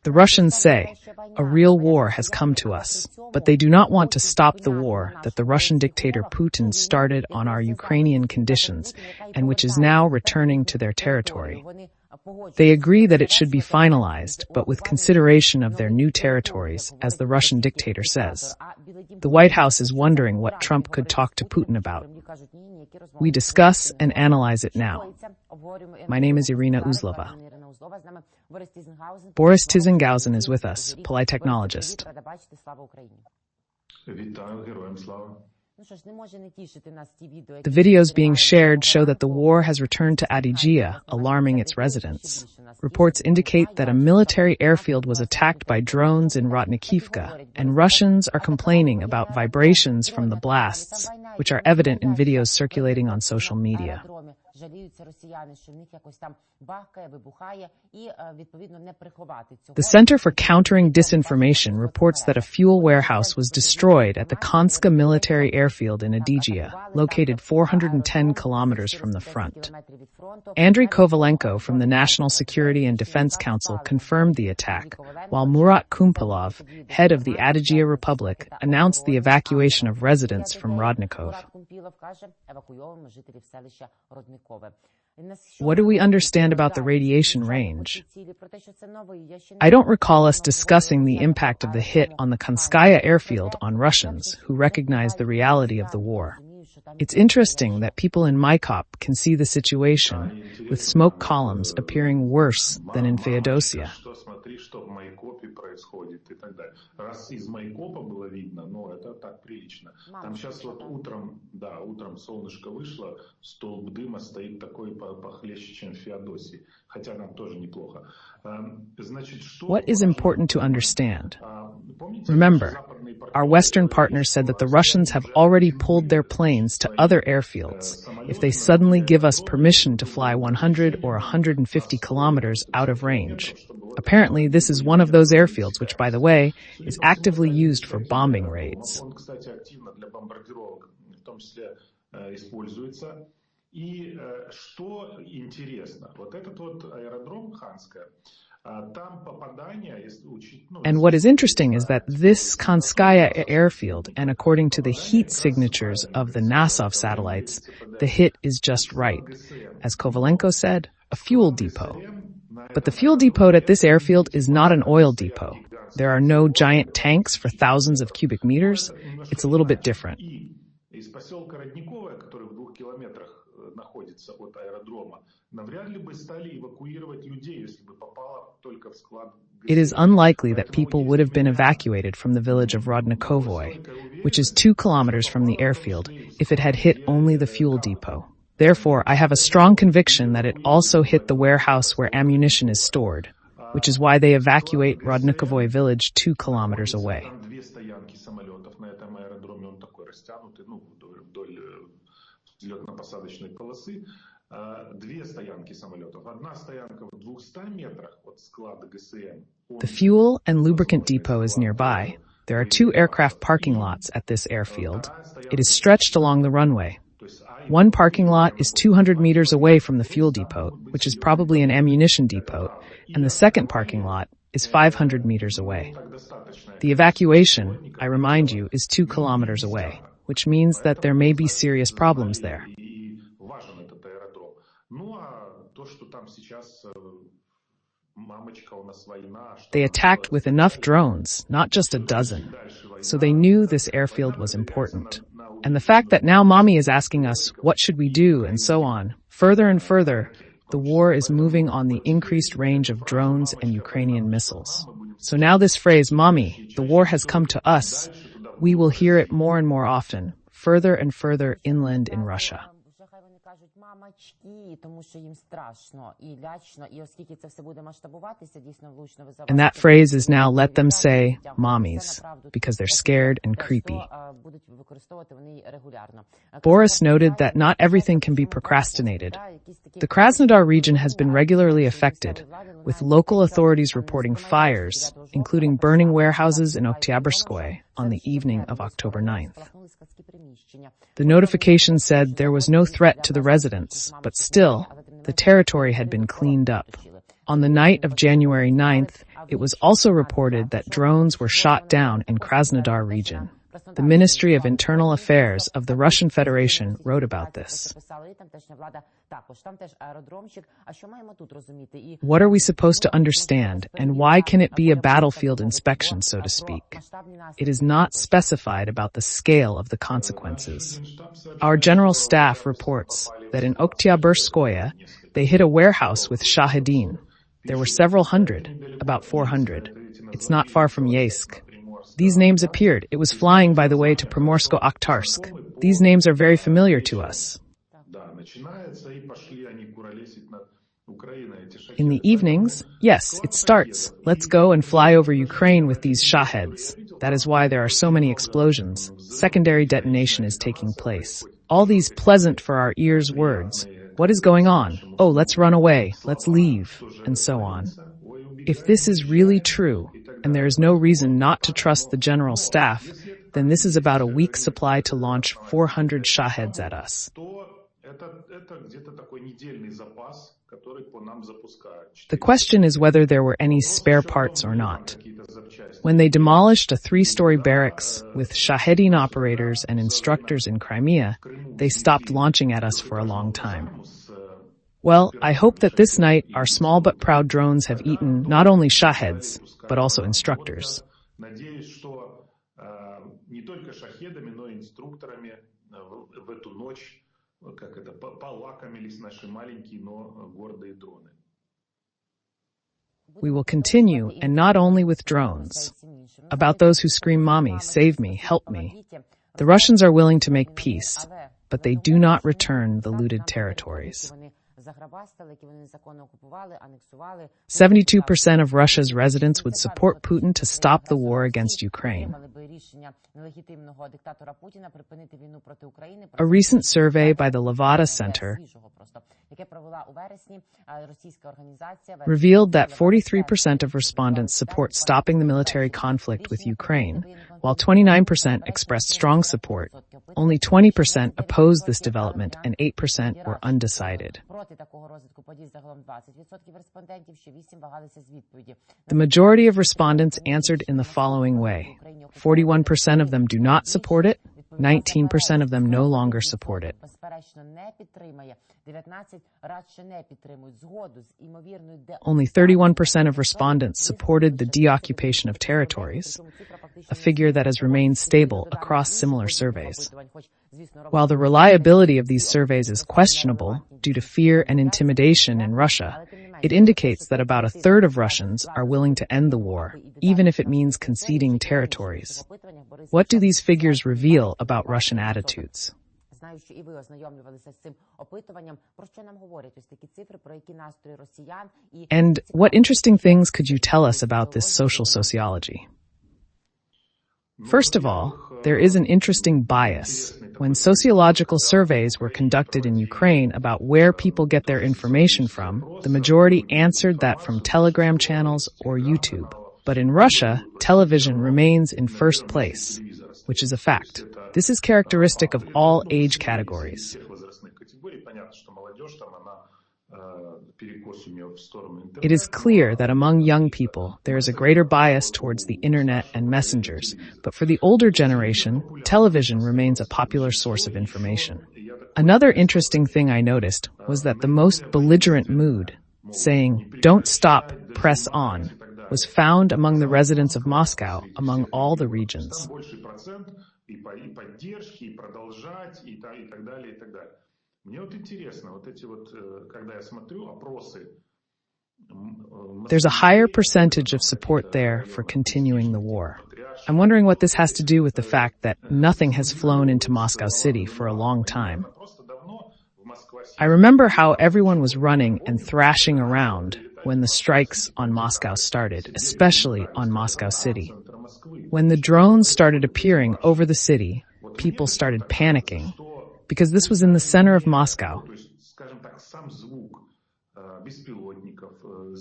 The Russians say, a real war has come to us, but they do not want to stop the war that the Russian dictator Putin started on our Ukrainian conditions and which is now returning to their territory. They agree that it should be finalized, but with consideration of their new territories, as the Russian dictator says. The White House is wondering what Trump could talk to Putin about. We discuss and analyze it now. My name is Iryna Uzlova. Boris Tizengausen is with us, polytechnologist. The videos being shared show that the war has returned to Adygea, alarming its residents. Reports indicate that a military airfield was attacked by drones in Rodnikivka, and Russians are complaining about vibrations from the blasts, which are evident in videos circulating on social media. The Center for Countering Disinformation reports that a fuel warehouse was destroyed at the Khanskaya military airfield in Adygea, located 410 kilometers from the front. Andriy Kovalenko from the National Security and Defense Council confirmed the attack, while Murat Kumpilov, head of the Adygea Republic, announced the evacuation of residents from Rodnikov. What do we understand about the radiation range? I don't recall us discussing the impact of the hit on the Khanskaya airfield on Russians who recognize the reality of the war. It's interesting that people in Maikop can see the situation, with smoke columns appearing worse than in Feodosia. Что в Майкопе происходит и так далее. Раз из Майкопа было видно, это так прилично. Там сейчас вот утром солнышко вышло, столб дыма стоит такой похлеще, чем в Феодосии. Хотя нам тоже неплохо. Значит, что... What is important to understand? Remember, our Western partners said that the Russians have already pulled their planes to other airfields if they suddenly give us permission to fly 100 or 150 kilometers out of range. Apparently, this is one of those airfields, which, by the way, is actively used for bombing raids. And what is interesting is that this Khanskaya airfield, and according to the heat signatures of the Nasov satellites, the hit is just right. As Kovalenko said, a fuel depot. But the fuel depot at this airfield is not an oil depot. There are no giant tanks for thousands of cubic meters. It's a little bit different. It is unlikely that people would have been evacuated from the village of Rodnikovoy, which is 2 kilometers from the airfield, if it had hit only the fuel depot. Therefore, I have a strong conviction that it also hit the warehouse where ammunition is stored, which is why they evacuate Rodnikovoy village 2 kilometers away. The fuel and lubricant depot is nearby. There are 2 aircraft parking lots at this airfield. It is stretched along the runway. One parking lot is 200 meters away from the fuel depot, which is probably an ammunition depot, and the second parking lot is 500 meters away. The evacuation, I remind you, is 2 kilometers away, which means that there may be serious problems there. They attacked with enough drones, not just a dozen, so they knew this airfield was important. And the fact that now mommy is asking us, what should we do, and so on, further and further, the war is moving on the increased range of drones and Ukrainian missiles. So now this phrase, mommy, the war has come to us, we will hear it more and more often, further and further inland in Russia. And that phrase is now let them say mommies, because they're scared and creepy. Boris noted that not everything can be procrastinated. The Krasnodar region has been regularly affected, with local authorities reporting fires, including burning warehouses in Oktyabrsk on the evening of October 9th. The notification said there was no threat to the residents, but still, the territory had been cleaned up. On the night of January 9th, It was also reported that drones were shot down in Krasnodar region. The Ministry of Internal Affairs of the Russian Federation wrote about this. What are we supposed to understand, and why can it be a battlefield inspection, so to speak? It is not specified about the scale of the consequences. Our general staff reports that in Oktyabrsk they hit a warehouse with shahedin. There were several hundred, about 400. It's not far from Yeysk. These names appeared. It was flying, by the way, to Primorsko-Akhtarsk. These names are very familiar to us. In the evenings, yes, it starts. Let's go and fly over Ukraine with these shaheds. That is why there are so many explosions. Secondary detonation is taking place. All these pleasant for our ears words. What is going on? Oh, let's run away. Let's leave. And so on. If this is really true, and there is no reason not to trust the general staff, then this is about a week's supply to launch 400 shaheds at us. The question is whether there were any spare parts or not. When they demolished a 3-story barracks with shahedin operators and instructors in Crimea, they stopped launching at us for a long time. Well, I hope that this night our small but proud drones have eaten not only shaheds, but also instructors. We will continue, and not only with drones. About those who scream, "Mommy, save me, help me." The Russians are willing to make peace, but they do not return the looted territories. 72% of Russia's residents would support Putin to stop the war against Ukraine. A recent survey by the Levada Center revealed that 43% of respondents support stopping the military conflict with Ukraine, while 29% expressed strong support. Only 20% opposed this development and 8% were undecided. The majority of respondents answered in the following way. 41% of them do not support it, 19% of them no longer support it. Only 31% of respondents supported the deoccupation of territories, a figure that has remained stable across similar surveys. While the reliability of these surveys is questionable due to fear and intimidation in Russia, it indicates that about a third of Russians are willing to end the war, even if it means conceding territories. What do these figures reveal about Russian attitudes? And what interesting things could you tell us about this social sociology? First of all, there is an interesting bias. When sociological surveys were conducted in Ukraine about where people get their information from, the majority answered that from Telegram channels or YouTube. But in Russia, television remains in first place, which is a fact. This is characteristic of all age categories. It is clear that among young people, there is a greater bias towards the internet and messengers, but for the older generation, television remains a popular source of information. Another interesting thing I noticed was that the most belligerent mood, saying, "Don't stop, press on," was found among the residents of Moscow, among all the regions. There's a higher percentage of support there for continuing the war. I'm wondering what this has to do with the fact that nothing has flown into Moscow City for a long time. I remember how everyone was running and thrashing around when the strikes on Moscow started, especially on Moscow City. When the drones started appearing over the city, people started panicking, because this was in the center of Moscow.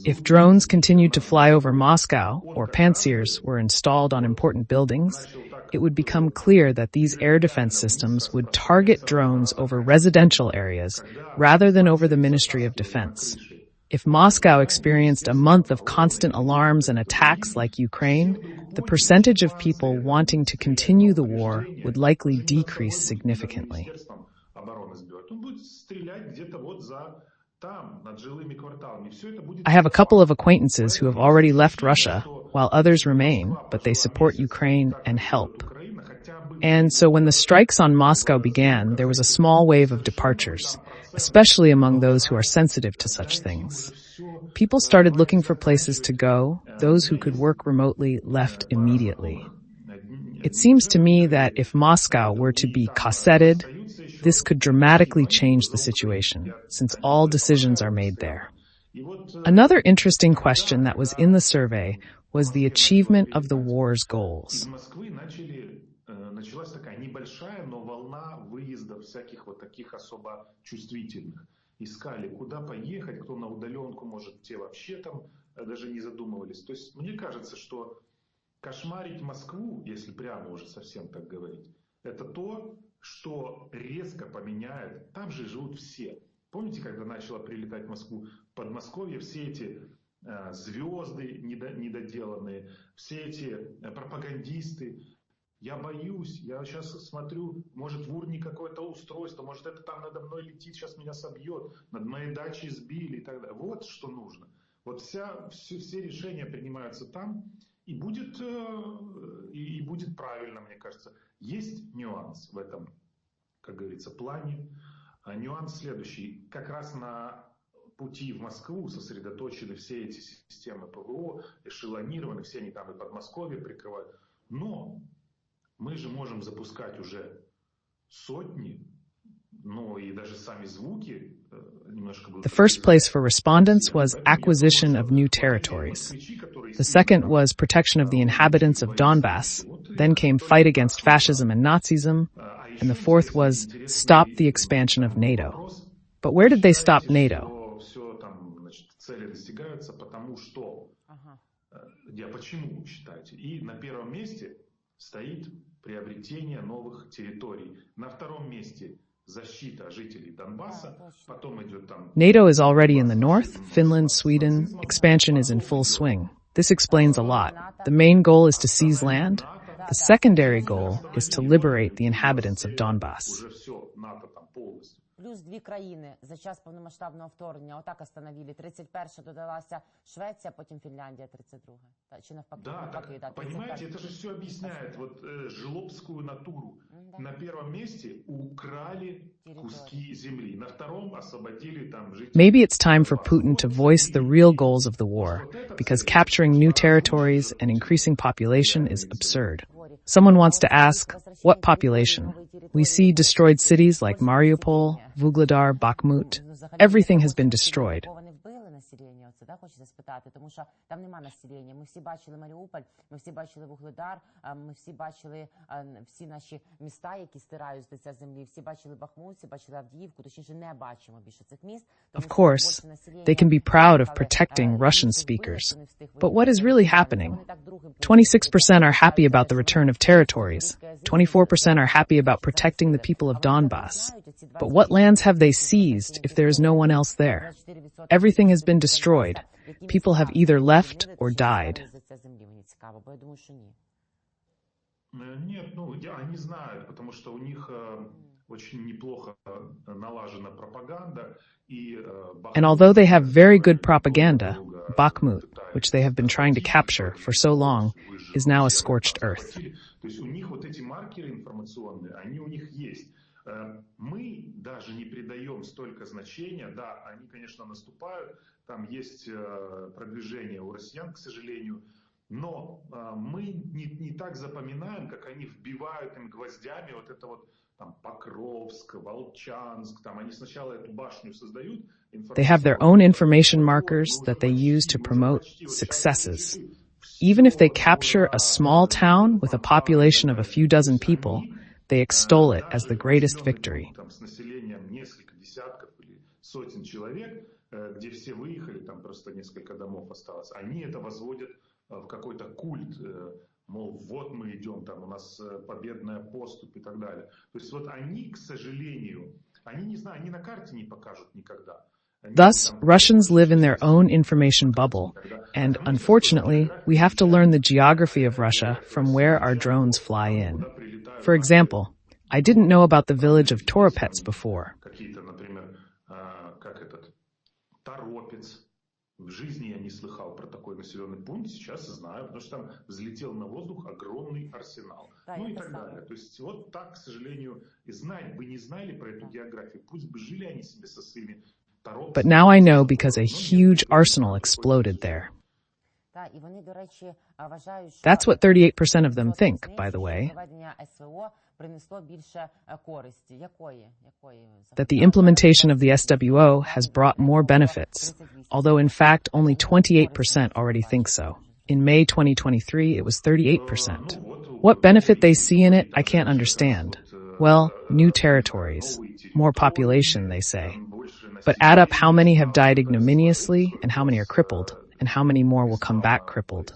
If drones continued to fly over Moscow, or pantsirs were installed on important buildings, it would become clear that these air defense systems would target drones over residential areas rather than over the Ministry of Defense. If Moscow experienced a month of constant alarms and attacks like Ukraine, the percentage of people wanting to continue the war would likely decrease significantly. I have a couple of acquaintances who have already left Russia, while others remain, but they support Ukraine and help. And so when the strikes on Moscow began, there was a small wave of departures, especially among those who are sensitive to such things. People started looking for places to go. Those who could work remotely left immediately. It seems to me that if Moscow were to be cassetted, this could dramatically change the situation, since all decisions are made there. Another interesting question that was in the survey was the achievement of the war's goals. Началась такая небольшая, но волна выездов всяких вот таких особо чувствительных. Искали, куда поехать, кто на удаленку может, те вообще там даже не задумывались. То есть мне кажется, что кошмарить Москву, если прямо уже совсем так говорить, это то, что резко поменяет. Там же живут все. Помните, когда начало прилетать в Москву, Подмосковье, все эти звезды недоделанные, все эти пропагандисты. Я боюсь, я сейчас смотрю, может в урне какое-то устройство, может это там надо мной летит, сейчас меня собьет, над моей дачей сбили и так далее. Вот что нужно. Вот все решения принимаются там, и будет правильно, мне кажется. Есть нюанс в этом, как говорится, плане. Нюанс следующий. Как раз на пути в Москву сосредоточены все эти системы ПВО, эшелонированы, все они там и Подмосковье прикрывают. Но мы же можем запускать уже сотни, ну и даже сами звуки немножко будут. The first place for respondents was acquisition of new territories. The second was protection of the inhabitants of Donbass. Then came fight against fascism and Nazism. And the fourth was stop the expansion of NATO. But where did they stop NATO? Цели достигаются, потому что. Почему, считаете? И на первом месте стоит приобретение новых территорий. На втором месте защита жителей Донбасса. Потом идет там... NATO is already in the north, Finland, Sweden. Expansion is in full swing. This explains a lot. The main goal is to seize land. The secondary goal is to liberate the inhabitants of Donbass. Плюс дві країни за час повномасштабного вторгнення отак остановили. 31-ша додалася Швеція, потім Фінляндія 32-га. Чи навпаки? Да, так, понимаете, это же все объясняет вот жлобскую натуру. На первом месте украли куски земли, на втором освободили там жителей. Maybe it's time for Putin to voice the real goals of the war, because capturing new territories and increasing population is absurd. Someone wants to ask, what population? We see destroyed cities like Mariupol, Vuhledar, Bakhmut. Everything has been destroyed. Хочеться спитати, тому що там нема населення. Ми всі бачили Маріуполь, ми всі бачили Вугледар, ми всі бачили всі наші міста, які стирають з лиця землі, всі бачили Бахмут, всі бачили Авдіївку, точніше не бачимо більше цих міст. Of course, they can be proud of protecting Russian speakers. But what is really happening? 26% are happy about the return of territories. 24% are happy about protecting the people of Donbass. But what lands have they seized if there is no one else there? Everything has been destroyed. People have either left or died. Нет, они знают, потому что у них очень неплохо налажена пропаганда. And although they have very good propaganda, Bakhmut, which they have been trying to capture for so long, is now a scorched earth. То есть у них вот эти маркеры информационные, они у них есть. Мы даже не придаем столько значения, да, они, конечно, наступают, там есть продвижение у россиян, к сожалению, но мы не так запоминаем, как они вбивают им гвоздями вот это вот там Покровск, Волчанск, там они сначала эту башню создают. They have their own information markers that they use to promote successes. Even if they capture a small town with a population of a few dozen people, they extol it as the greatest victory. Там с населением несколько десятков или сотен человек, где все выехали, там просто несколько домов осталось. Они это возводят в какой-то культ, мол, вот мы идем, там у нас победная поступь и так далее. То есть вот они, к сожалению, они не знаю, они на карте не покажут никогда. Thus, Russians live in their own information bubble, and unfortunately, we have to learn the geography of Russia from where our drones fly in. For example, I didn't know about the village of Toropets before. В жизни я не слыхал про такой населенный пункт, сейчас знаю, потому что там взлетел на воздух огромный арсенал. Ну и так далее. То есть вот так, к сожалению, и знать бы не знали про эту географию, пусть бы жили они себе со своими торопцами. But now I know because a huge arsenal exploded there. That's what 38% of them think, by the way. That the implementation of the SWO has brought more benefits, although in fact only 28% already think so. In May 2023, it was 38%. What benefit they see in it, I can't understand. Well, new territories, more population, they say. But add up how many have died ignominiously and how many are crippled, and how many more will come back crippled.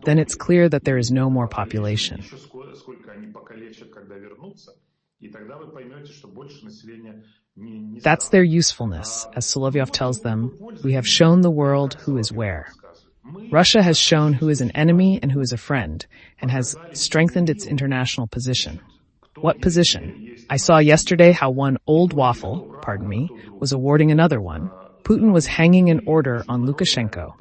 Then it's clear that there is no more population. That's their usefulness. As Solovyov tells them, we have shown the world who is where. Russia has shown who is an enemy and who is a friend, and has strengthened its international position. What position? I saw yesterday how one old waffle, was awarding another one. Putin was hanging an order on Lukashenko.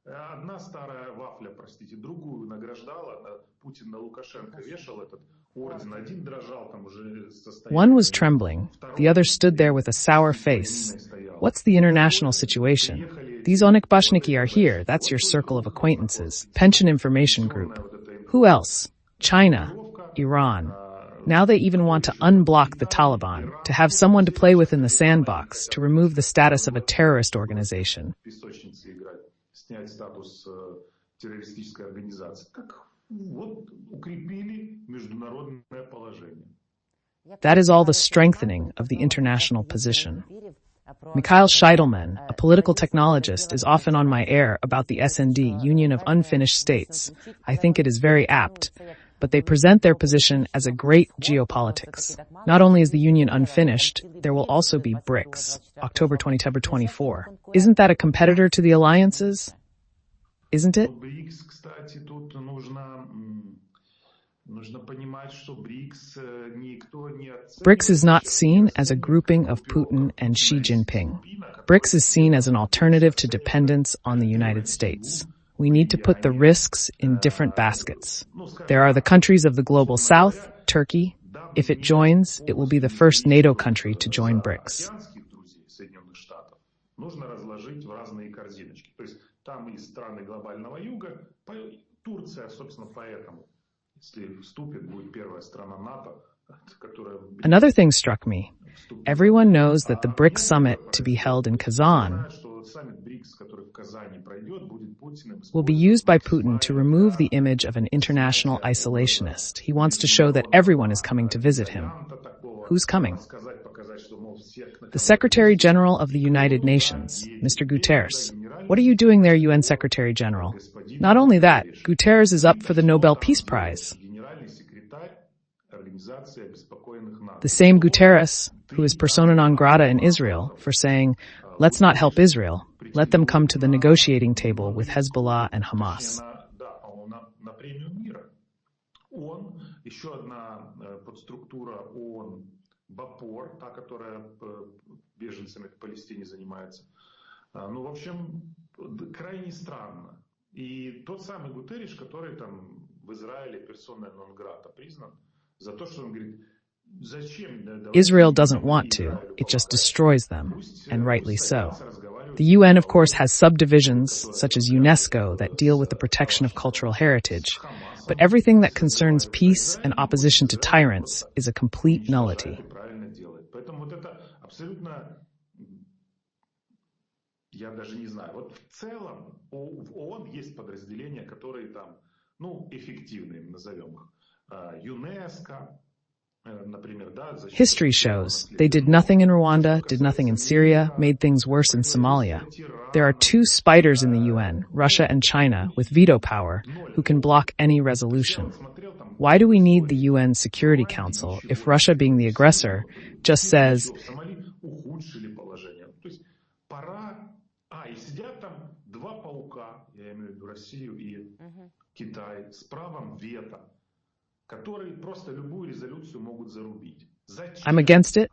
Одна старая вафля, простите, другую награждала, Путин на Лукашенко вешал этот орден, один дрожал там уже состояние. One was trembling, the other stood there with a sour face. What's the international situation? These Onykbashniki are here, that's your circle of acquaintances. Pension Information Group. Who else? China, Iran. Now they even want to unblock the Taliban, to have someone to play with in the sandbox, to remove the status of a terrorist organization. Снять статус террористической организации. Так вот укрепили международное положение. That is all the strengthening of the international position. Mikhail Sheidelman, a political technologist, is often on my air about the SND, Union of Unfinished States. I think it is very apt. But they present their position as a great geopolitics. Not only is the Union unfinished, there will also be BRICS, October 2024. Isn't that a competitor to the alliances? Isn't it? BRICS is not seen as a grouping of Putin and Xi Jinping. BRICS is seen as an alternative to dependence on the United States. We need to put the risks in different baskets. There are the countries of the global south, Turkey. If it joins, it will be the first NATO country to join BRICS. Another thing struck me. Everyone knows that the BRICS summit to be held in Kazan will be used by Putin to remove the image of an international isolationist. He wants to show that everyone is coming to visit him. Who's coming? The Secretary General of the United Nations, Mr. Guterres. What are you doing there, UN Secretary General? Not only that, Guterres is up for the Nobel Peace Prize. The same Guterres, who is persona non grata in Israel for saying, let's not help Israel, let them come to the negotiating table with Hezbollah and Hamas. Ну, в общем, крайне странно. И тот самый Гутерриш, который там в Израиле персона нон грата признан, за то, что он говорит, зачем... Israel doesn't want to, it just destroys them, and rightly so. The UN, of course, has subdivisions, such as UNESCO, that deal with the protection of cultural heritage. But everything that concerns peace and opposition to tyrants is a complete nullity. Я даже не знаю. Вот в целом в ООН есть подразделения, которые там, ну, эффективные, назовем их. ЮНЕСКО, например, да. History shows they did nothing in Rwanda, did nothing in Syria, made things worse in Somalia. There are two spiders in the UN, Russia and China, with veto power, who can block any resolution. Why do we need the UN Security Council if Russia, being the aggressor, just says, ухудшили положение. То есть пора... и сидят там два паука, я имею в виду Россию и Китай, с правом вето, которые просто любую резолюцию могут зарубить. I'm against it,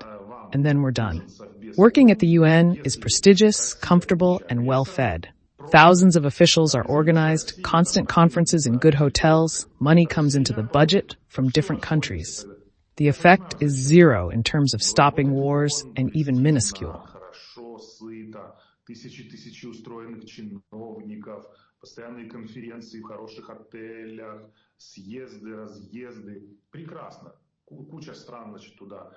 and then we're done. Working at the UN is prestigious, comfortable, and well-fed. Thousands of officials are organized, constant conferences in good hotels, money comes into the budget from different countries. The effect is zero in terms of stopping wars and even minuscule. Тысячи устроенных чиновников, постоянные конференции в хороших отелях, съезды, разъезды. Прекрасно. Куча стран, значит, туда.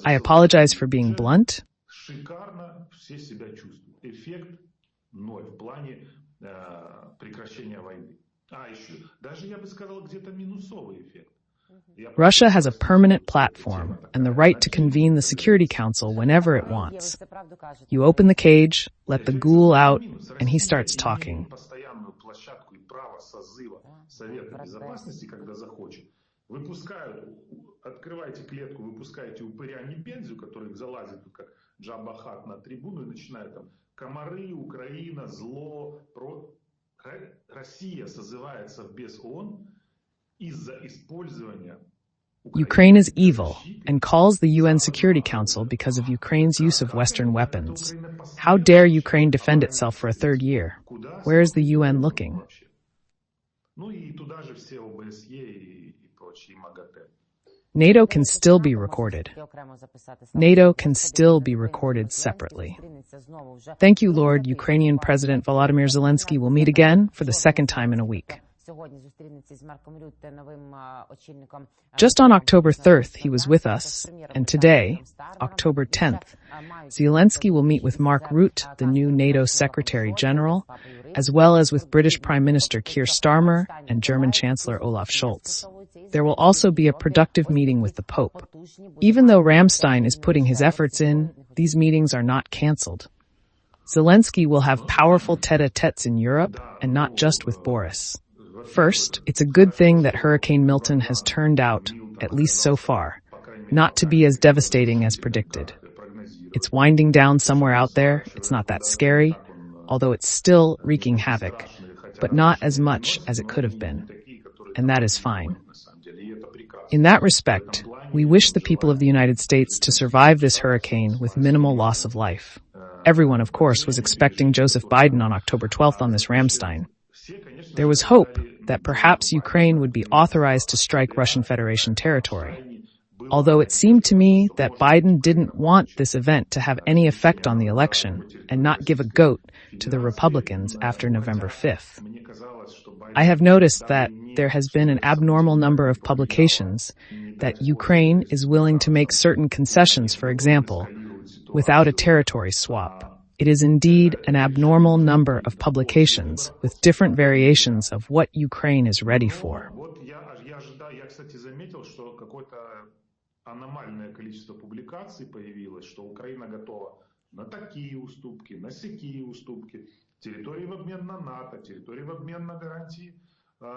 I apologize for being blunt. Шикарно все себя чувствуют. Эффект ноль в плане прекращения войны. Еще, даже я бы сказал, где-то минусовый эффект. Russia has a permanent platform and the right to convene the Security Council whenever it wants. You open the cage, let the ghoul out, and he starts talking. Постоянную площадку и право созыва Совета Безопасности, когда захочет. Выпускают, открываете клетку, выпускаете упыря Непензю, который залазит, как Джабба Хат, на трибуну и начинает там комары, Украина, зло. Россия созывается в без ООН из-за использования Ukraine is evil and calls the UN Security Council because of Ukraine's use of Western weapons. How dare Ukraine defend itself for a third year? Where is the UN looking? NATO can still be recorded. NATO can still be recorded separately. Thank you, Lord. Ukrainian President Volodymyr Zelenskyy will meet again for the second time in a week. Just on October 3rd, he was with us, and today, October 10th, Zelenskyy will meet with Mark Rutte, the new NATO Secretary General, as well as with British Prime Minister Keir Starmer and German Chancellor Olaf Scholz. There will also be a productive meeting with the Pope. Even though Ramstein is putting his efforts in, these meetings are not cancelled. Zelenskyy will have powerful tete-a-tetes in Europe, and not just with Boris. First, it's a good thing that Hurricane Milton has turned out, at least so far, not to be as devastating as predicted. It's winding down somewhere out there, it's not that scary, although it's still wreaking havoc, but not as much as it could have been. And that is fine. In that respect, we wish the people of the United States to survive this hurricane with minimal loss of life. Everyone, of course, was expecting Joseph Biden on October 12th on this Ramstein. There was hope that perhaps Ukraine would be authorized to strike Russian Federation territory. Although it seemed to me that Biden didn't want this event to have any effect on the election and not give a goat to the Republicans after November 5th. I have noticed that there has been an abnormal number of publications that Ukraine is willing to make certain concessions, for example, without a territory swap. It is indeed an abnormal number of publications with different variations of what Ukraine is ready for. Аномальное количество публикаций появилось, что Украина готова на такие уступки, на сякие уступки, территории в обмен на НАТО, территории в обмен на гарантии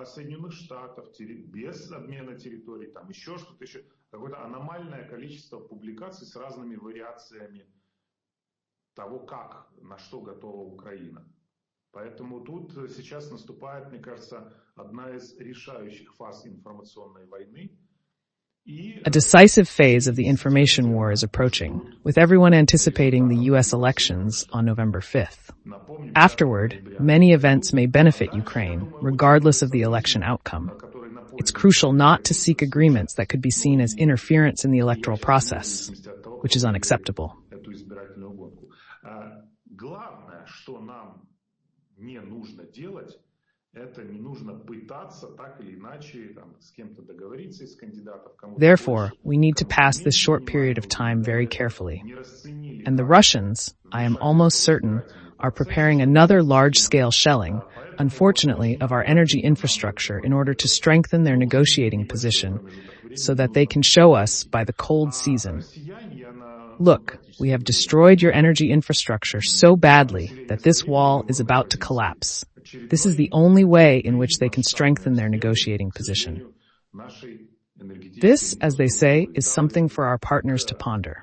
Соединенных Штатов, без обмена территорий, там еще что-то еще. Какое-то аномальное количество публикаций с разными вариациями того, как, на что готова Украина. Поэтому тут сейчас наступает, мне кажется, одна из решающих фаз информационной войны. A decisive phase of the information war is approaching, with everyone anticipating the U.S. elections on November 5th. Afterward, many events may benefit Ukraine, regardless of the election outcome. It's crucial not to seek agreements that could be seen as interference in the electoral process, which is unacceptable. Therefore, we need to pass this short period of time very carefully. And the Russians, I am almost certain, are preparing another large-scale shelling, unfortunately, of our energy infrastructure in order to strengthen their negotiating position so that they can show us by the cold season. Look, we have destroyed your energy infrastructure so badly that this wall is about to collapse. This is the only way in which they can strengthen their negotiating position. This, as they say, is something for our partners to ponder.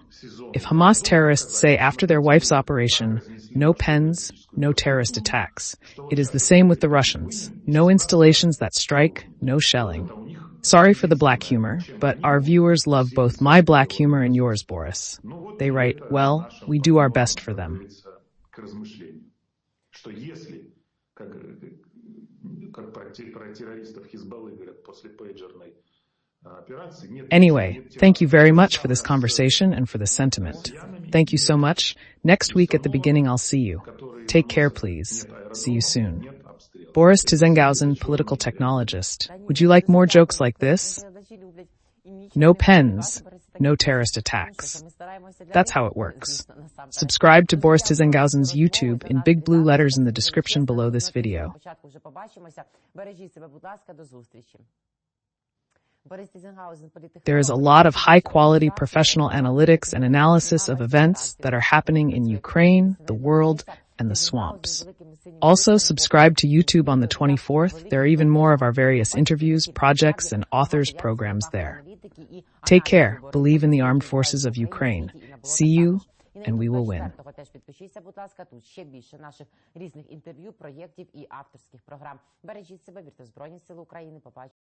If Hamas terrorists say after their wife's operation, no pens, no terrorist attacks, it is the same with the Russians. No installations that strike, no shelling. Sorry for the black humor, but our viewers love both my black humor and yours, Boris. They write, well, we do our best for them. Anyway, thank you very much for this conversation and for the sentiment. Thank you so much. Next week at the beginning, I'll see you. Take care, please. See you soon. Boris Tizengausen, political technologist. Would you like more jokes like this? No pens, no terrorist attacks. That's how it works. Subscribe to Boris Tizengausen's YouTube in big blue letters in the description below this video. There is a lot of high-quality professional analytics and analysis of events that are happening in Ukraine, the world, and the swamps. Also, subscribe to YouTube on the 24th. There are even more of our various interviews, projects, and authors' programs there. Take care. Believe in the armed forces of Ukraine. See you, and we will win. Підпишіться, будь ласка, тут ще більше наших різних інтерв'ю, проєктів і авторських програм. Бережіть себе, вірте в Збройні Сили України. Побачимо.